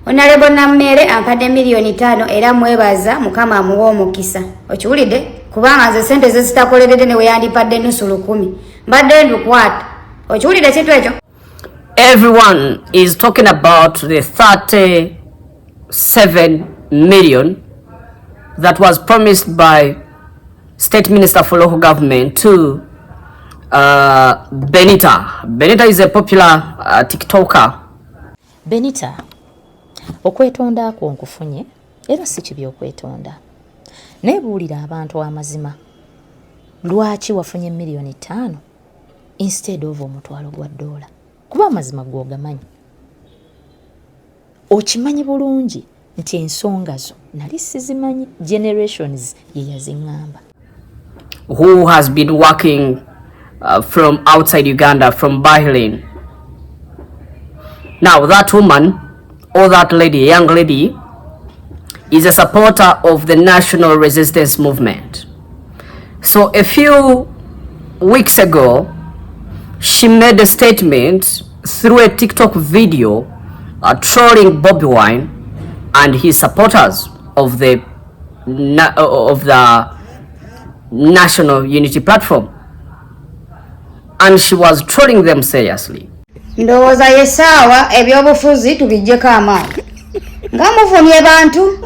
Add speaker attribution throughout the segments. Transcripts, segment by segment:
Speaker 1: Honorable Namere ampadde $5,000,000 era mwebaza mukama amuwa omukisa. Okiwulidde kubanga nze sente ze zitakoleredde ne we yandipadde nusu 10,000. Mbadde ndukwata. Okiwulidde kintu ekyo?
Speaker 2: Everyone is talking about the 37 million that was promised by State Minister for Local Government to Benita. Benita is a popular TikToker.
Speaker 3: Benita, okwetonda ako nkufunye era si kibi okwetonda. Nebuulira abantu amazima. Lwaki wafunye $5,000,000 instead of $1,000,000? Kuba amazima gwogamanyi. Okimanyi bulungi nti ensonga zo nali sizimanyi, generations ye yazingamba.
Speaker 2: Who has been working from outside Uganda, from Bahrain. Now that woman, or that lady, young lady, is a supporter of the national resistance movement. So a few weeks ago, she made a statement through a TikTok video trolling Bobi Wine and his supporters of the National Unity Platform. And she was trolling them seriously.
Speaker 1: Ndowooza yesawa ebyobufuzi tubijjeko amaanyi. Ngamuvumye bantu.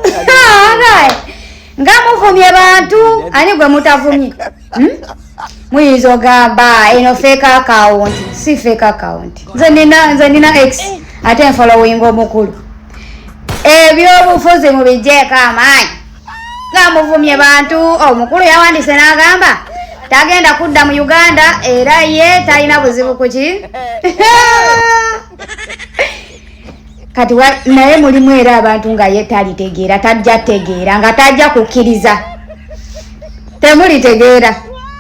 Speaker 1: Ngamuvumye bantu ani gwe mutavumye. Muyinza ogamba eno fake account, si fake account. Nze nina X ate nfollowing omukulu. Ebyobufuzi mubijjeko amaanyi. Ngamuvumye bantu omukulu yawandise n'agamba tagenda kudda mu Uganda era ye talina buzibu kuki. Kati naye mulimu era abantu nga ye talitegeera, tajja tegeera nga tajja kukkiriza. Temulitegeera.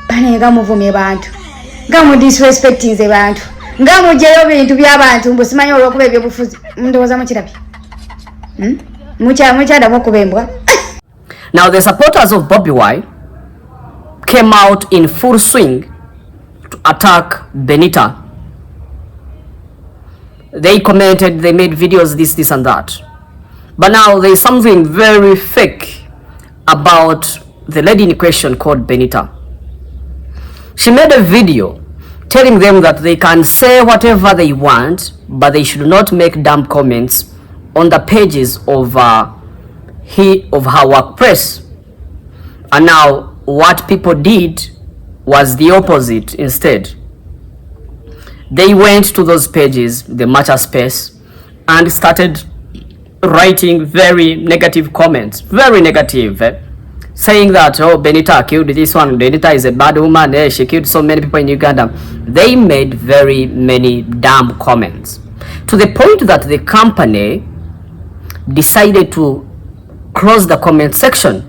Speaker 1: Bane nga muvumye bantu. Nga mu disrespecting ze bantu. Nga mujeyo bintu by'abantu mbusimanyi olw'okuba ebyobufuzi. Ndowooza mukirabye. Mukyadamu kubembwa.
Speaker 2: Now the supporters of Bobi Wine came out in full swing to attack Benita. They commented, they made videos, this and that. But now there is something very fake about the lady in question called Benita. She made a video telling them that they can say whatever they want, but they should not make dumb comments on the pages of her workplace. And now what people did was the opposite instead. They went to those pages, the matcha space, and started writing very negative comments, very negative, saying that, oh, Benita killed this one, Benita is a bad woman, she killed so many people in Uganda. They made very many damn comments, to the point that the company decided to close the comment section.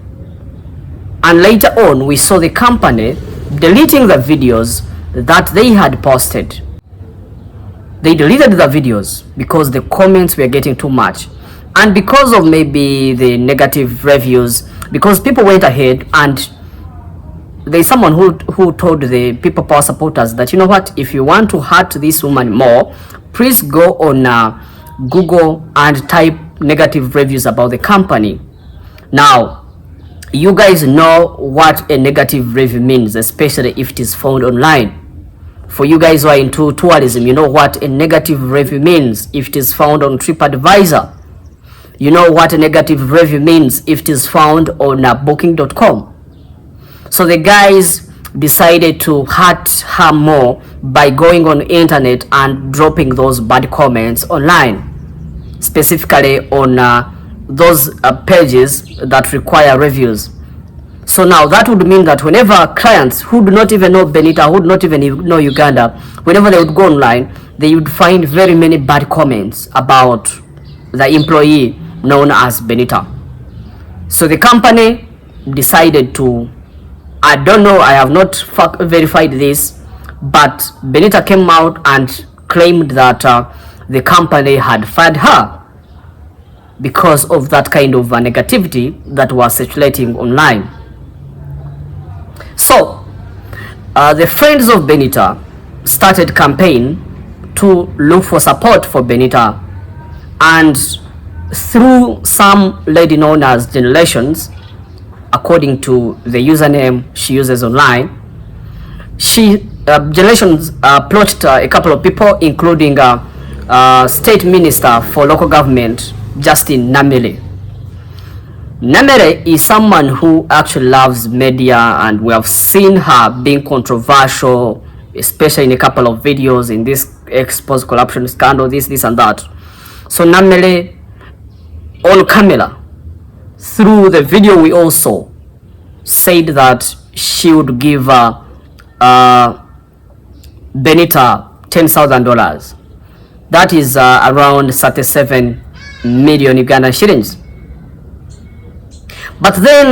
Speaker 2: And later on, we saw the company deleting the videos that they had posted. They deleted the videos because the comments were getting too much. And because of maybe the negative reviews, because people went ahead and there's someone who told the People Power supporters that, you know what, if you want to hurt this woman more, please go on Google and type negative reviews about the company. Now, you guys know what a negative review means, especially if it is found online. For you guys who are into tourism, you know what a negative review means if it is found on TripAdvisor. You know what a negative review means if it is found on booking.com. So the guys decided to hurt her more by going on the internet and dropping those bad comments online, specifically on those pages that require reviews. So now that would mean that whenever clients who do not even know Benita, who do not even know Uganda, whenever they would go online, they would find very many bad comments about the employee known as Benita. So the company decided to, I don't know, I have not verified this, but Benita came out and claimed that the company had fired her because of that kind of negativity that was circulating online. So the friends of Benita started campaign to look for support for Benita, and through some lady known as Generations, according to the username she uses online. Generations approached a couple of people, including State Minister for Local Government, Justin Namere. Namere is someone who actually loves media, and we have seen her being controversial, especially in a couple of videos in this exposed corruption scandal, this and that. So Namere, on camera, through the video we all saw, said that she would give Benita $10,000. That is around 37 million Ugandan shillings. But then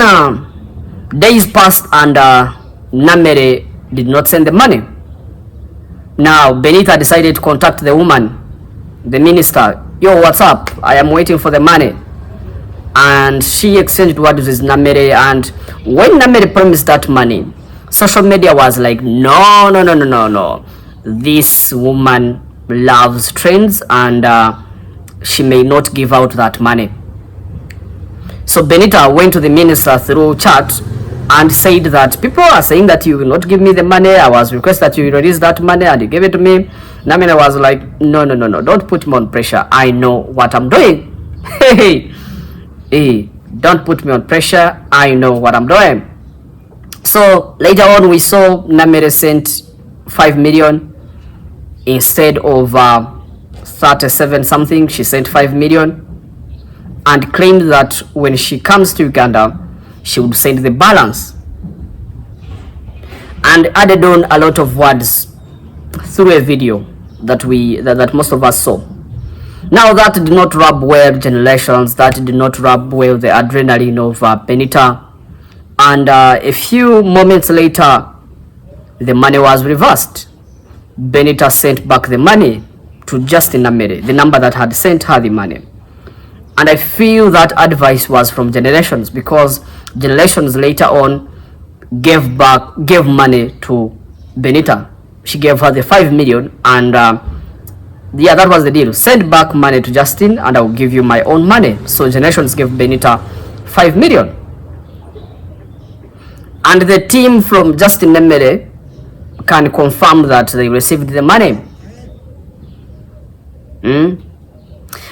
Speaker 2: days passed and Namere did not send the money. Now Benita decided to contact the woman, the minister. Yo, what's up? I am waiting for the money. And she exchanged words with Namere, and when Namere promised that money, social media was like, no. This woman loves trends, and she may not give out that money. So Benita went to the minister through chat and said that people are saying that you will not give me the money. I was requested that you release that money and you gave it to me. Namere was like, no, don't put me on pressure. I know what I'm doing. Hey, don't put me on pressure. I know what I'm doing. So later on we saw Namere sent 5 million instead of 37 something. She sent 5 million and claimed that when she comes to Uganda, she would send the balance, and added on a lot of words through a video that most of us saw. Now that did not rub well Generations, that did not rub well the adrenaline of Benita, and a few moments later the money was reversed. Benita sent back the money to Justin Namere, the number that had sent her the money. And I feel that advice was from Generations, because Generations later on gave money to Benita. She gave her the 5 million, and yeah, that was the deal. Send back money to Justin and I will give you my own money. So Generations gave Benita 5 million. And the team from Justin Namere can confirm that they received the money.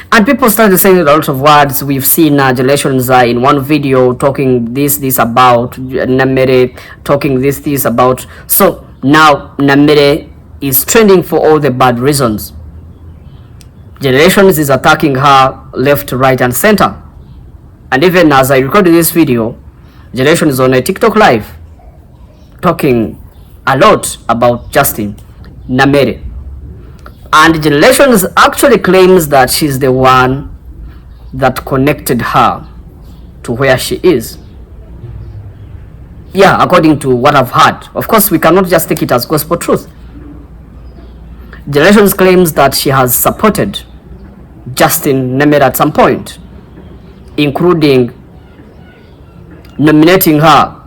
Speaker 2: And people started saying a lot of words. We've seen Generations in one video talking this about Namere, talking this about. So now Namere is trending for all the bad reasons. Generations is attacking her left, right and center. And even as I recorded this video, Generations is on a TikTok live talking a lot about Justin Namere. And Generations actually claims that she's the one that connected her to where she is. Yeah, according to what I've heard. Of course, we cannot just take it as gospel truth. Generations claims that she has supported Justin Namere at some point, including nominating her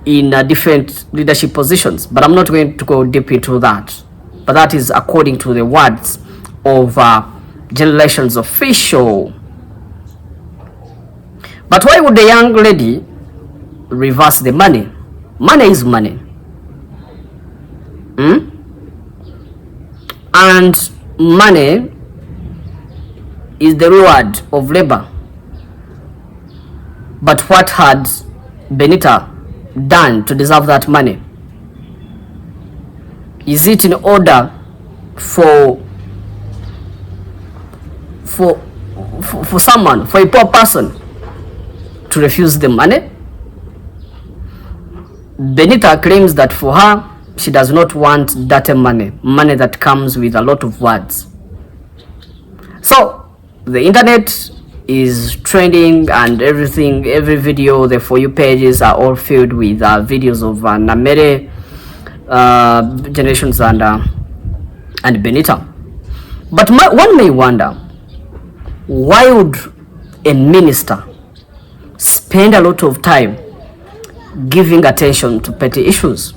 Speaker 2: in different leadership positions. But I'm not going to go deep into that. But that is according to the words of Generations official. But why would the young lady reverse the money? Money is money. And money is the reward of labor. But what had Benita done to deserve that money? Is it in order for someone, for a poor person, to refuse the money? Benita claims that for her, she does not want dirty money that comes with a lot of words. So the internet is trending and everything, every video, the For You pages are all filled with videos of Namere, Generations and Benita. But one may wonder, why would a minister spend a lot of time giving attention to petty issues?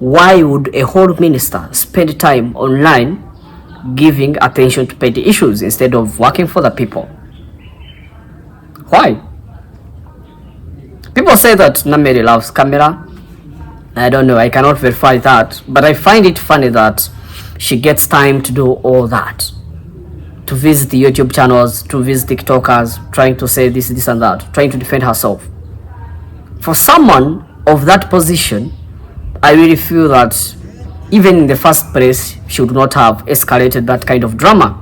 Speaker 2: Why would a whole minister spend time online giving attention to petty issues instead of working for the people? Why? People say that Namere loves camera. I don't know, I cannot verify that, but I find it funny that she gets time to do all that, to visit the YouTube channels, to visit TikTokers, trying to say this and that, trying to defend herself. For someone of that position, I really feel that even in the first place, she would not have escalated that kind of drama.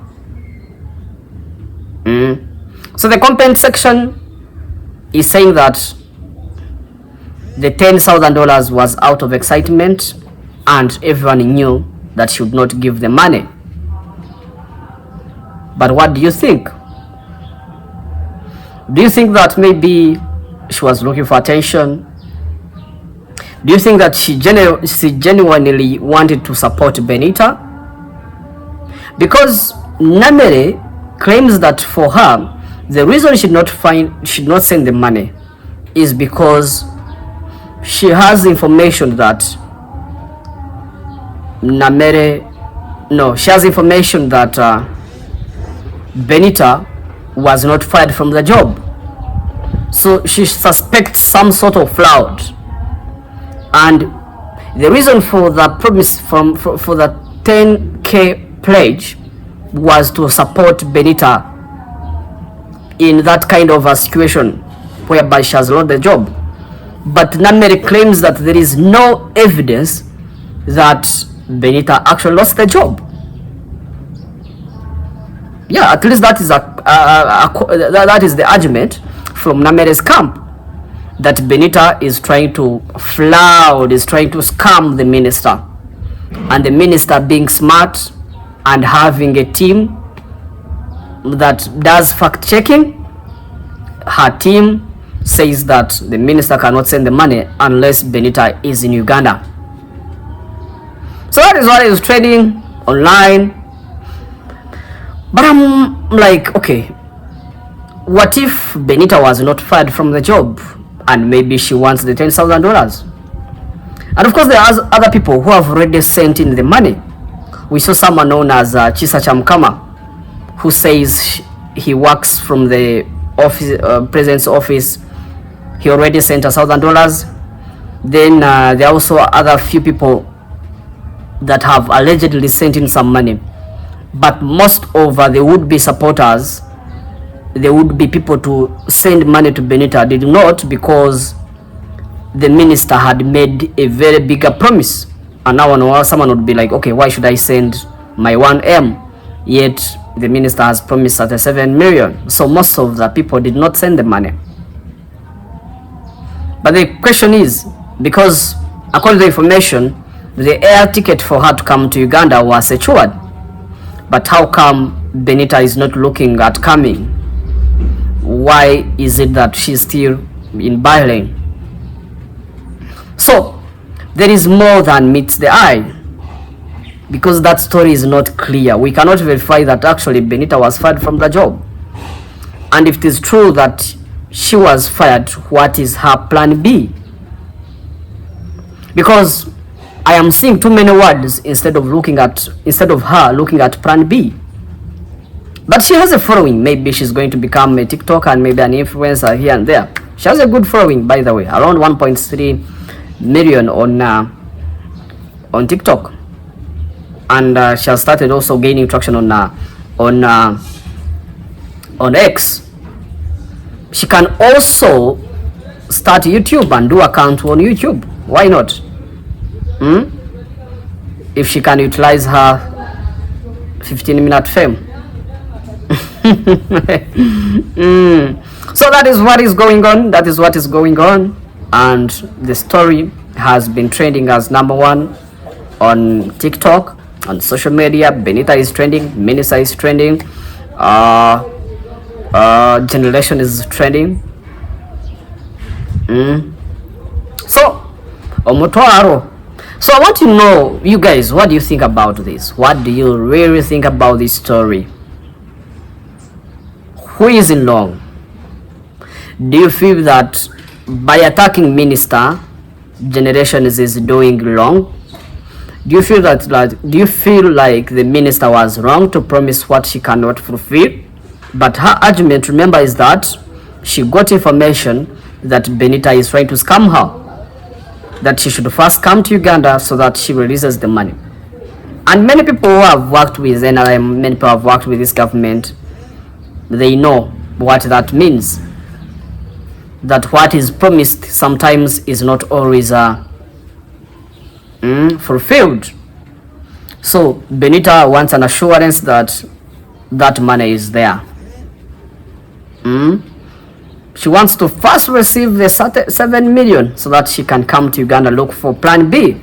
Speaker 2: So the comment section is saying that the $10,000 was out of excitement and everyone knew that she would not give the money. But what do you think? Do you think that maybe she was looking for attention? Do you think that she genuinely wanted to support Benita? Because Namere claims that for her, the reason she did not send the money is because she has information that she has information that Benita was not fired from the job. So she suspects some sort of fraud. And the reason for the promise for the 10K pledge was to support Benita in that kind of a situation whereby she has lost the job. But Namere claims that there is no evidence that Benita actually lost the job. Yeah, at least that is that is the argument from Namere's camp, that Benita is trying to flout, is trying to scam the minister, and the minister being smart and having a team that does fact checking, her team says that the minister cannot send the money unless Benita is in Uganda. So that is what is trending online. But I'm like, okay, what if Benita was not fired from the job and maybe she wants the $10,000? And of course there are other people who have already sent in the money. We saw someone known as Chisa Chamkama, who says he works from the office, president's office. He already sent $1,000. Then there are also other few people that have allegedly sent in some money. But most of the would-be supporters, the would-be people to send money to Benita, did not, because the minister had made a very bigger promise. And now someone would be like, okay, why should I send my 1M? Yet the minister has promised 37 million. So most of the people did not send the money. But the question is, because according to the information, the air ticket for her to come to Uganda was secured. But how come Benita is not looking at coming? Why is it that she's still in Bahrain? So there is more than meets the eye, because that story is not clear. We cannot verify that actually Benita was fired from the job. And if it is true that she was fired, what is her plan B? Because I am seeing too many words instead of her looking at plan B. But she has a following. Maybe she's going to become a TikToker and maybe an influencer here and there. She has a good following, by the way, around 1.3 million on TikTok, and she has started also gaining traction on X. She can also start YouTube and do account on YouTube. Why not? If she can utilize her 15-minute fame. So that is what is going on. That is what is going on. And the story has been trending as #1 on TikTok, on social media. Benita is trending, Minister is trending, Generation is trending. So Omotwaro. So I want to know, you guys, what do you think about this? What do you really think about this story? Who is in wrong? Do you feel that by attacking Minister, Generation is doing wrong? Do you feel like the minister was wrong to promise what she cannot fulfill? But her argument, remember, is that she got information that Benita is trying to scam her, that she should first come to Uganda so that she releases the money. And many people who have worked with NRM, many people have worked with this government, they know what that means. That what is promised sometimes is not always fulfilled. So Benita wants an assurance that that money is there. She wants to first receive the 7 million so that she can come to Uganda, look for plan B.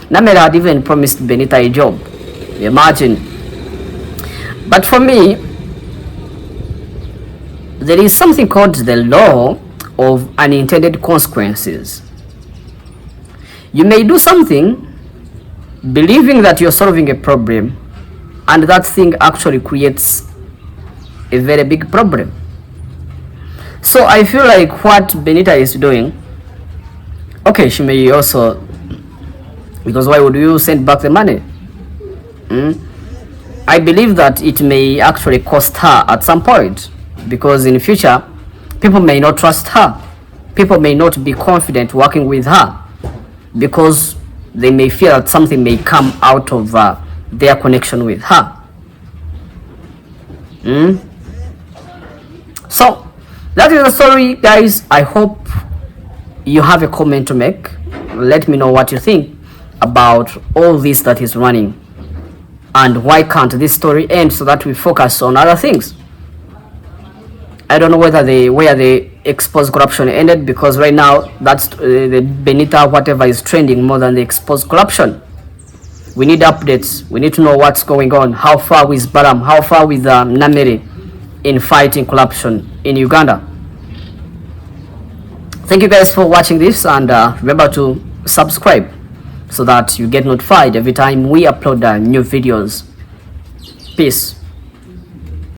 Speaker 2: Namere had even promised Benita a job. Imagine. But for me, there is something called the law of unintended consequences. You may do something believing that you're solving a problem, and that thing actually creates a very big problem. So I feel like what Benita is doing, okay, she may also, because why would you send back the money? I believe that it may actually cost her at some point, because in the future, people may not trust her. People may not be confident working with her, because they may fear that something may come out of their connection with her. So that is the story, guys. I hope you have a comment to make. Let me know what you think about all this that is running, and why can't this story end so that we focus on other things. I don't know whether where the exposed corruption ended, because right now that's the Benita whatever is trending more than the exposed corruption. We need updates. We need to know what's going on. How far with Baram? How far with Namere in fighting corruption in Uganda? Thank you guys for watching this, and remember to subscribe so that you get notified every time we upload new videos. Peace.